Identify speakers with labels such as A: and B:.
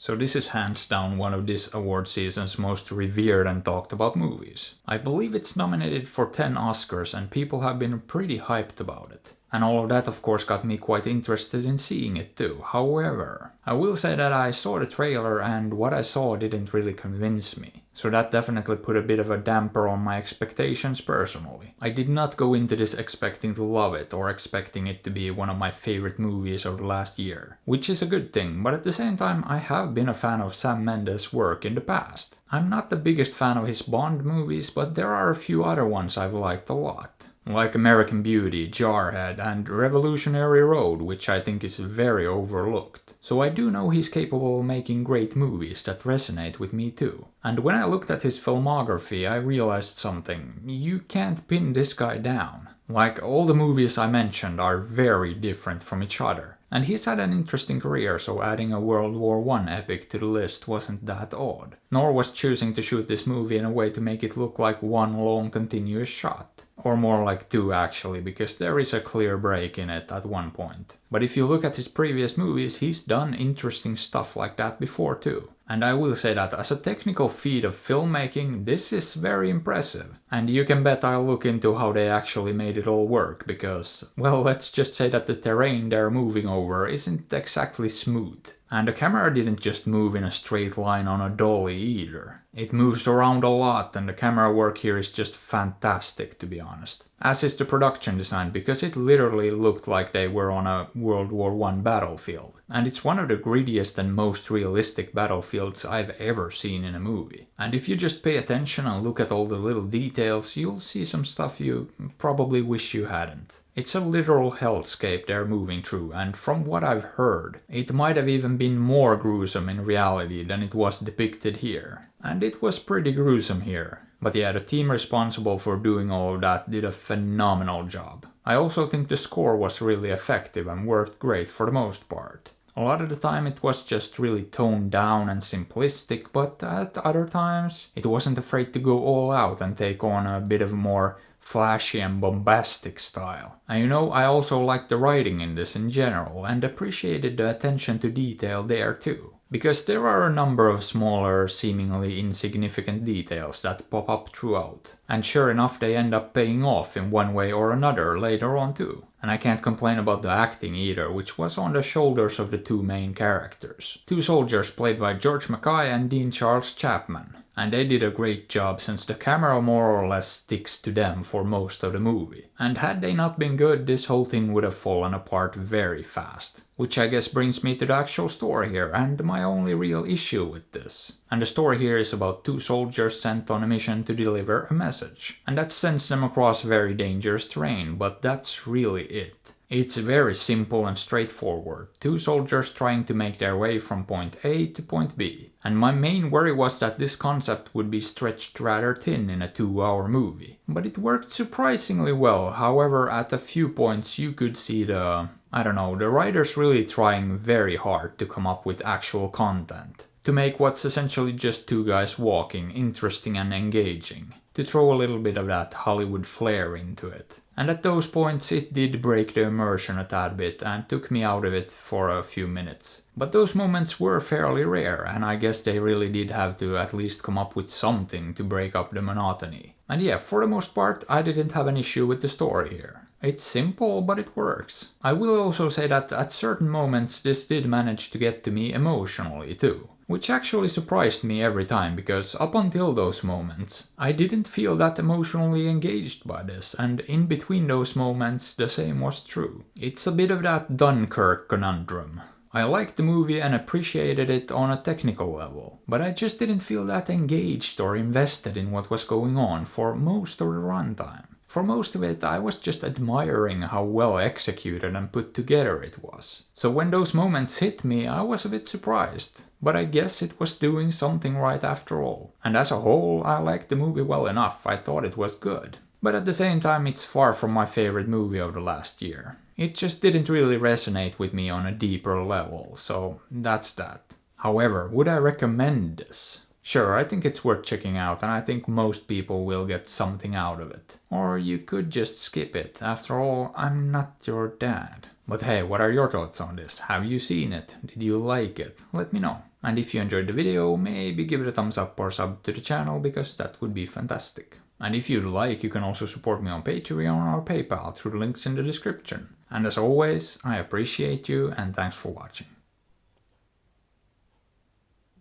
A: So this is hands down one of this award season's most revered and talked about movies. I believe it's nominated for 10 Oscars and people have been pretty hyped about it. And all of that of course got me quite interested in seeing it too. However, I will say that I saw the trailer and what I saw didn't really convince me. So that definitely put a bit of a damper on my expectations personally. I did not go into this expecting to love it or expecting it to be one of my favorite movies of the last year. Which is a good thing, but at the same time I have been a fan of Sam Mendes' work in the past. I'm not the biggest fan of his Bond movies, but there are a few other ones I've liked a lot. Like American Beauty, Jarhead, and Revolutionary Road, which I think is very overlooked. So I do know he's capable of making great movies that resonate with me too. And when I looked at his filmography, I realized something. You can't pin this guy down. Like, all the movies I mentioned are very different from each other. And he's had an interesting career, so adding a World War I epic to the list wasn't that odd. Nor was choosing to shoot this movie in a way to make it look like one long continuous shot. Or more like two actually, because there is a clear break in it at one point. But if you look at his previous movies, he's done interesting stuff like that before too. And I will say that as a technical feat of filmmaking, this is very impressive. And you can bet I'll look into how they actually made it all work, because, well, let's just say that the terrain they're moving over isn't exactly smooth. And the camera didn't just move in a straight line on a dolly either. It moves around a lot and the camera work here is just fantastic, to be honest. As is the production design, because it literally looked like they were on a World War I battlefield. And it's one of the grittiest and most realistic battlefields I've ever seen in a movie. And if you just pay attention and look at all the little details, you'll see some stuff you probably wish you hadn't. It's a literal hellscape they're moving through, and from what I've heard, it might have even been more gruesome in reality than it was depicted here. And it was pretty gruesome here. But yeah, the team responsible for doing all of that did a phenomenal job. I also think the score was really effective and worked great for the most part. A lot of the time it was just really toned down and simplistic, but at other times it wasn't afraid to go all out and take on a bit of a more flashy and bombastic style. And I also liked the writing in this in general and appreciated the attention to detail there too. Because there are a number of smaller, seemingly insignificant details that pop up throughout. And sure enough, they end up paying off in one way or another later on too. And I can't complain about the acting either, which was on the shoulders of the two main characters. Two soldiers played by George Mackay and Dean Charles Chapman. And they did a great job since the camera more or less sticks to them for most of the movie. And had they not been good, this whole thing would have fallen apart very fast. Which I guess brings me to the actual story here, and my only real issue with this. And the story here is about two soldiers sent on a mission to deliver a message. And that sends them across very dangerous terrain, but that's really it. It's very simple and straightforward. Two soldiers trying to make their way from point A to point B. And my main worry was that this concept would be stretched rather thin in a 2-hour movie. But it worked surprisingly well, however at a few points you could see the writers really trying very hard to come up with actual content. To make what's essentially just two guys walking interesting and engaging. To throw a little bit of that Hollywood flair into it. And at those points it did break the immersion a tad bit and took me out of it for a few minutes. But those moments were fairly rare, and I guess they really did have to at least come up with something to break up the monotony. And yeah, for the most part I didn't have an issue with the story here. It's simple, but it works. I will also say that at certain moments this did manage to get to me emotionally too. Which actually surprised me every time, because up until those moments, I didn't feel that emotionally engaged by this, and in between those moments the same was true. It's a bit of that Dunkirk conundrum. I liked the movie and appreciated it on a technical level, but I just didn't feel that engaged or invested in what was going on for most of the runtime. For most of it, I was just admiring how well executed and put together it was. So when those moments hit me, I was a bit surprised. But I guess it was doing something right after all. And as a whole, I liked the movie well enough, I thought it was good. But at the same time, it's far from my favorite movie of the last year. It just didn't really resonate with me on a deeper level, so that's that. However, would I recommend this? Sure, I think it's worth checking out, and I think most people will get something out of it. Or you could just skip it. After all, I'm not your dad. But hey, what are your thoughts on this? Have you seen it? Did you like it? Let me know. And if you enjoyed the video, maybe give it a thumbs up or sub to the channel, because that would be fantastic. And if you'd like, you can also support me on Patreon or PayPal through the links in the description. And as always, I appreciate you and thanks for watching.